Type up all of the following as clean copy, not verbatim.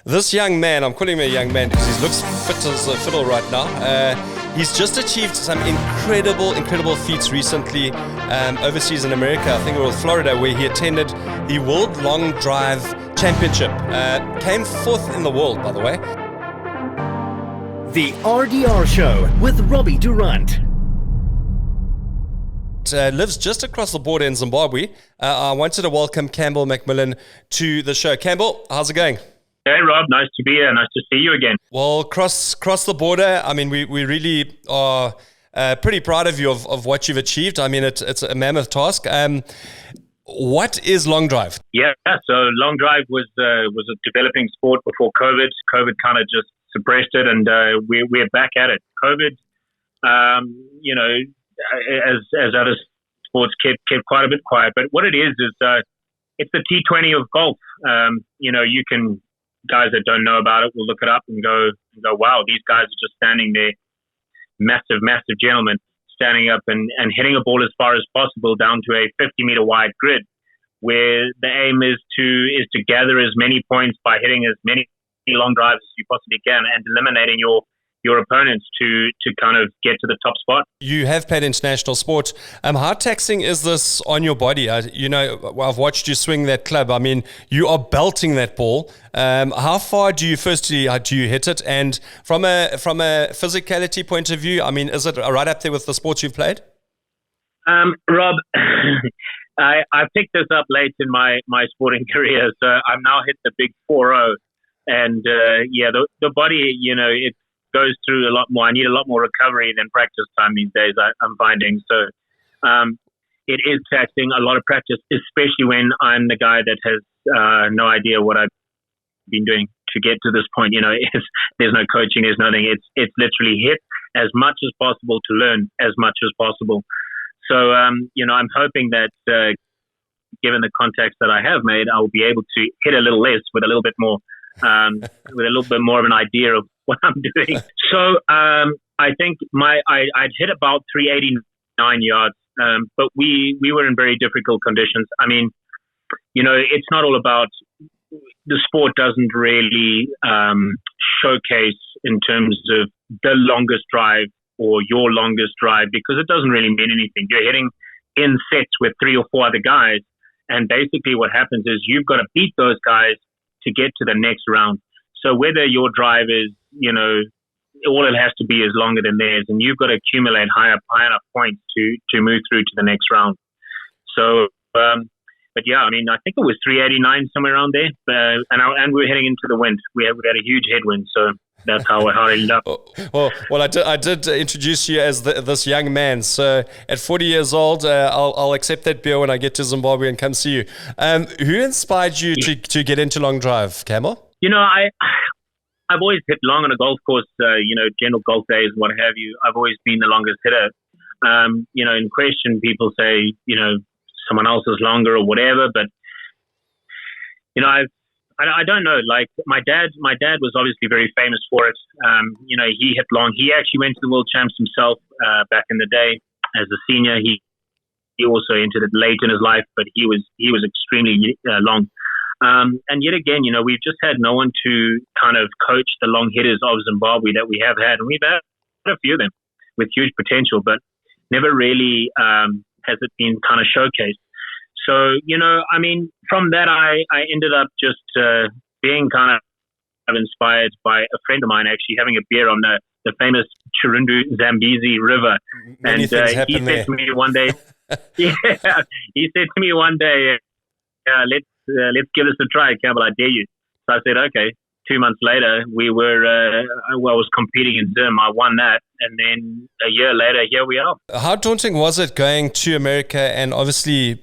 This young man, I'm calling him a young man because he looks fit as a fiddle right now. He's just achieved some incredible feats recently overseas in America. I think it was Florida, where he attended the World Longdrive Championship. Came fourth in the world, by the way. The RDR Show with Robbie Durant. Lives just across the border in Zimbabwe. I wanted to welcome Campbell Macmillan to the show. Campbell, how's it going? Hey, Rob. Nice to be here. Nice to see you again. Well, cross the border, I mean, we really are pretty proud of you of what you've achieved. I mean, it's a mammoth task. What is long drive? Yeah, so long drive was a developing sport before COVID. COVID kind of just suppressed it, and we're back at it. COVID, as other sports kept quite a bit quiet. But what it is it's the T20 of golf. You can, guys that don't know about it will look it up and go, wow, these guys are just standing there, massive gentlemen, standing up and hitting a ball as far as possible down to a 50-meter wide grid, where the aim is to gather as many points by hitting as many long drives as you possibly can and eliminating your opponents to kind of get to the top spot. You have played international sport. How taxing is this on your body? I've watched you swing that club. I mean, you are belting that ball. How far do you hit it? And from a physicality point of view, I mean, is it right up there with the sports you've played? Rob, I picked this up late in my sporting career, so I'm now hit the big 4-0. And the body, it goes through a lot more. I need a lot more recovery than practice time these days, I'm finding. So it is taxing, a lot of practice, especially when I'm the guy that has no idea what I've been doing to get to this point. There's no coaching, there's nothing. It's literally hit as much as possible to learn as much as possible. So, I'm hoping that given the contacts that I have made, I'll be able to hit a little less with a little bit more of an idea of what I'm doing. So I think I'd hit about 389 yards, but we were in very difficult conditions. I mean, it's not all about, the sport doesn't really showcase in terms of the longest drive or your longest drive, because it doesn't really mean anything. You're hitting in sets with 3 or 4 other guys, and basically what happens is you've got to beat those guys to get to the next round. So whether your drive is, all it has to be is longer than theirs, and you've got to accumulate high enough points to move through to the next round. So, but yeah, I mean, I think it was 389 somewhere around there, and we were heading into the wind. We had a huge headwind, so that's how I ended up. Well, I did introduce you as this young man. So at 40 years old, I'll accept that beer when I get to Zimbabwe and come see you. Who inspired you to get into long drive, Campbell? I've always hit long on a golf course, general golf days and what have you. I've always been the longest hitter. In question, people say, someone else is longer or whatever, but, I don't know. Like my dad was obviously very famous for it. He hit long. He actually went to the world champs himself back in the day as a senior. He also entered it late in his life, but he was extremely long. And yet again, we've just had no one to kind of coach the long hitters of Zimbabwe that we have had. And we've had a few of them with huge potential, but never really has it been kind of showcased. So, from that, I ended up just being kind of inspired by a friend of mine actually having a beer on the famous Chirundu Zambezi River. Many and things he happen said there. to me one day, let's give this a try, Campbell, I dare you. So I said, okay. 2 months later, I was competing in Zim. I won that. And then a year later, here we are. How daunting was it going to America and obviously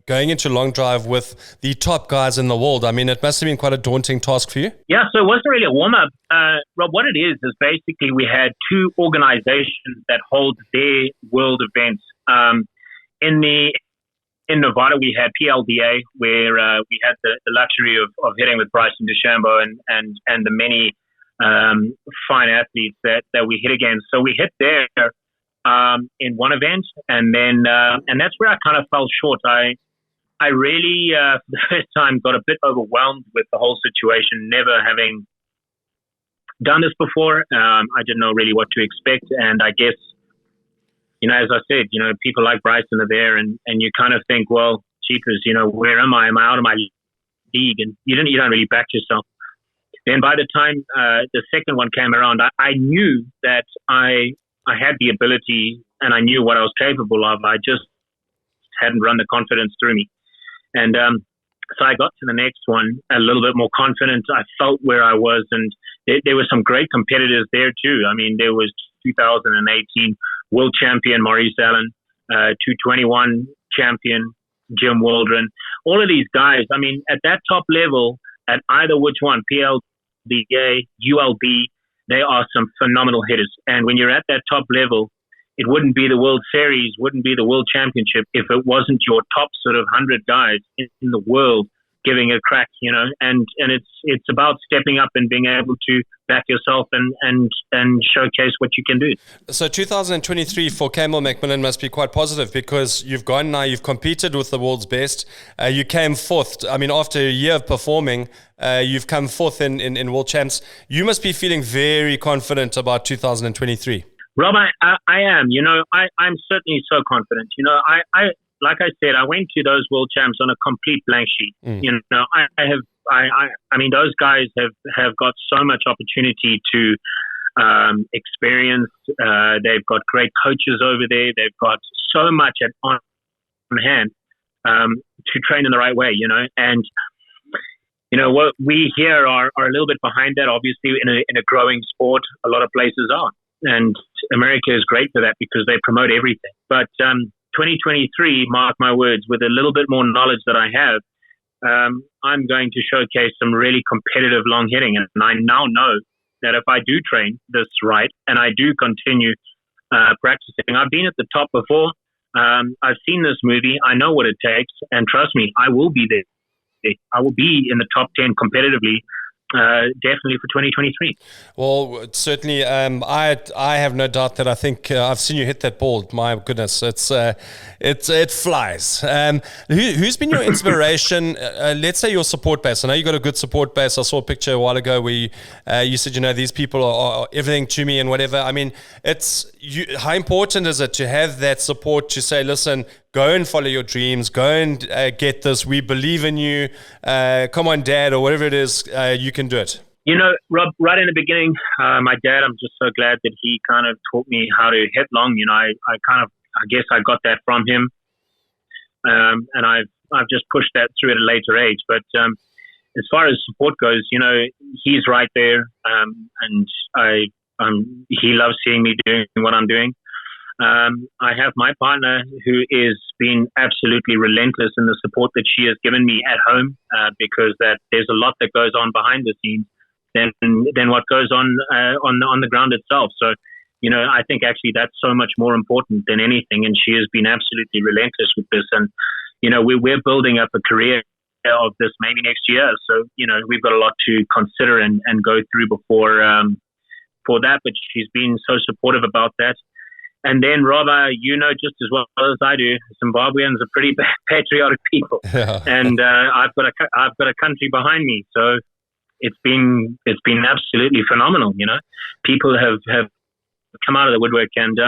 going into long drive with the top guys in the world? I mean, it must have been quite a daunting task for you. Yeah, so it wasn't really a warm-up. Rob, what it is basically we had 2 organizations that hold their world events. In Nevada, we had PLDA, where we had the luxury of hitting with Bryson DeChambeau and the many fine athletes that we hit against. So we hit there in one event, and then and that's where I kind of fell short. I I really, for the first time, got a bit overwhelmed with the whole situation, never having done this before. I didn't know really what to expect. And I guess, as I said, people like Bryson are there, and you kind of think, well, jeepers, where am I? Am I out of my league? And you don't really back yourself. Then by the time the second one came around, I knew that I had the ability and I knew what I was capable of. I just hadn't run the confidence through me. And so I got to the next one a little bit more confident. I felt where I was, and there were some great competitors there too. I mean, there was 2018 world champion Maurice Allen, 221 champion Jim Waldron. All of these guys, I mean, at that top level, at either which one, PLBA, ULB, they are some phenomenal hitters. And when you're at that top level, it wouldn't be the World Series, wouldn't be the World Championship if it wasn't your top sort of 100 guys in the world giving a crack, and it's about stepping up and being able to back yourself and showcase what you can do. So 2023 for Campbell Macmillan must be quite positive, because you've gone now, you've competed with the world's best. You came fourth. I mean, after a year of performing, you've come fourth in World Champs. You must be feeling very confident about 2023. Rob, I am. I'm certainly so confident. I like I said, I went to those World Champs on a complete blank sheet. I mean, those guys have got so much opportunity to experience. They've got great coaches over there. They've got so much on hand to train in the right way. And what we here are a little bit behind that. Obviously, in a growing sport, a lot of places are. And America is great for that because they promote everything. But 2023, mark my words, with a little bit more knowledge that I have, I'm going to showcase some really competitive long hitting. And I now know that if I do train this right and I do continue practicing, I've been at the top before. I've seen this movie. I know what it takes. And trust me, I will be there. I will be in the top 10 competitively. Definitely for 2023. Well, certainly, I have no doubt that I think I've seen you hit that ball. My goodness, it flies. Who's been your inspiration? Let's say your support base. I know you got a good support base. I saw a picture a while ago where you said, these people are everything to me and whatever. I mean, how important is it to have that support to say, listen, go and follow your dreams. Go and get this. We believe in you. Come on, Dad, or whatever it is, you can do it. Rob, right in the beginning, my dad, I'm just so glad that he kind of taught me how to hit long. I guess I got that from him. And I've just pushed that through at a later age. But as far as support goes, he's right there. And he loves seeing me doing what I'm doing. I have my partner who is been absolutely relentless in the support that she has given me at home, because there's a lot that goes on behind the scenes than what goes on the ground itself. So, I think actually that's so much more important than anything. And she has been absolutely relentless with this. And, we're building up a career of this maybe next year. So, we've got a lot to consider and go through before for that. But she's been so supportive about that. And then, Rob, just as well as I do, Zimbabweans are pretty patriotic people, and I've got a country behind me, so it's been absolutely phenomenal. People have come out of the woodwork, and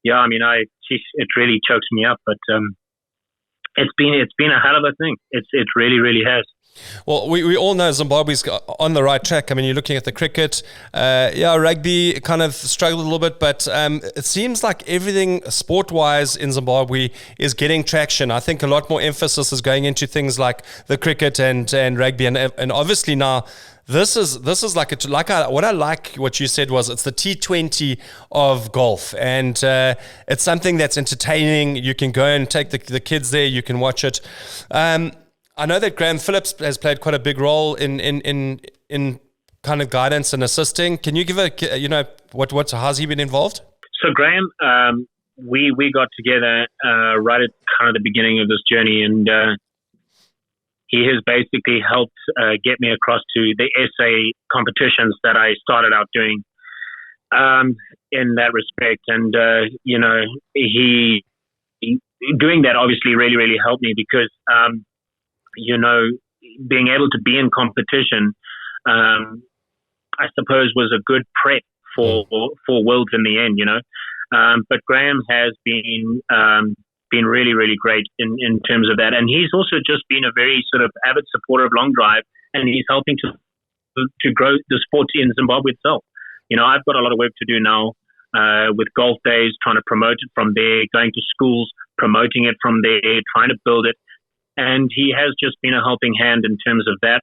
it really chokes me up, but it's been a hell of a thing. It really, really has. Well, we all know Zimbabwe's on the right track. I mean, you're looking at the cricket. Rugby kind of struggled a little bit, but it seems like everything sport-wise in Zimbabwe is getting traction. I think a lot more emphasis is going into things like the cricket and rugby, and obviously now this is what you said was it's the T20 of golf, and it's something that's entertaining. You can go and take the kids there. You can watch it. I know that Graham Phillips has played quite a big role in kind of guidance and assisting. Can you give how's he been involved? So Graham, we got together right at kind of the beginning of this journey, and he has basically helped get me across to the essay competitions that I started out doing in that respect. And doing that obviously really, really helped me because, being able to be in competition, I suppose was a good prep for Worlds in the end, But Graham has been really, really great in terms of that. And he's also just been a very sort of avid supporter of long drive, and he's helping to grow the sport in Zimbabwe itself. I've got a lot of work to do now with golf days, trying to promote it from there, going to schools, promoting it from there, trying to build it. And he has just been a helping hand in terms of that.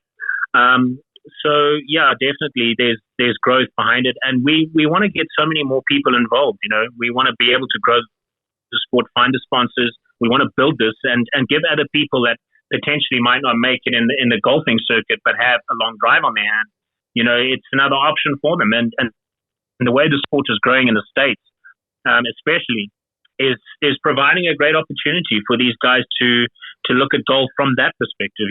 So yeah, definitely there's growth behind it. And we want to get so many more people involved. We want to be able to grow the sport, find the sponsors. We want to build this and give other people that potentially might not make it in the golfing circuit, but have a long drive on their hand. It's another option for them. And the way the sport is growing in the States, especially, is providing a great opportunity for these guys to look at golf from that perspective.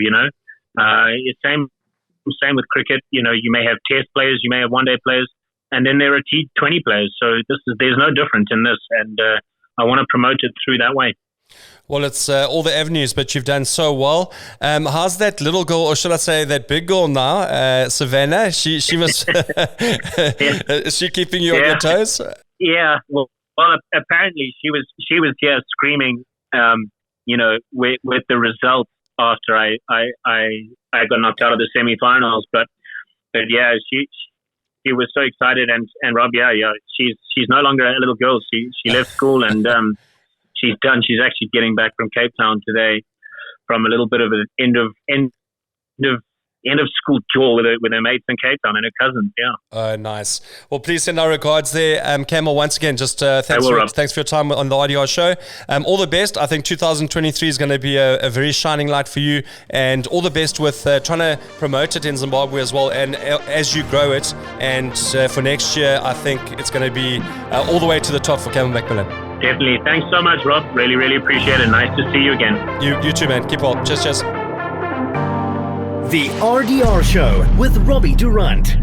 Same with cricket. You may have test players, you may have one-day players, and then there are T20 players. So there's no difference in this, and I want to promote it through that way. Well, it's all the avenues, but you've done so well. How's that little girl, or should I say that big girl now, Savannah? She was. Is she keeping you on your toes? Yeah. Well, apparently she was here screaming, with the results after I got knocked out of the semifinals. But yeah, she was so excited, and Rob, she's no longer a little girl. She left school and she's done. She's actually getting back from Cape Town today from a little bit of an end of school tour with her mates in Cape Town and her cousins. Yeah. Oh, nice. Well, please send our regards there. Campbell, once again, just thanks for your time on the RDR show. All the best. I think 2023 is going to be a very shining light for you, and all the best with trying to promote it in Zimbabwe as well, and as you grow it. And for next year, I think it's going to be all the way to the top for Campbell Macmillan. Definitely. Thanks so much, Rob. Really, really appreciate it. Nice to see you again. You too, man. Keep well. Cheers. The RDR Show with Robbie Durant.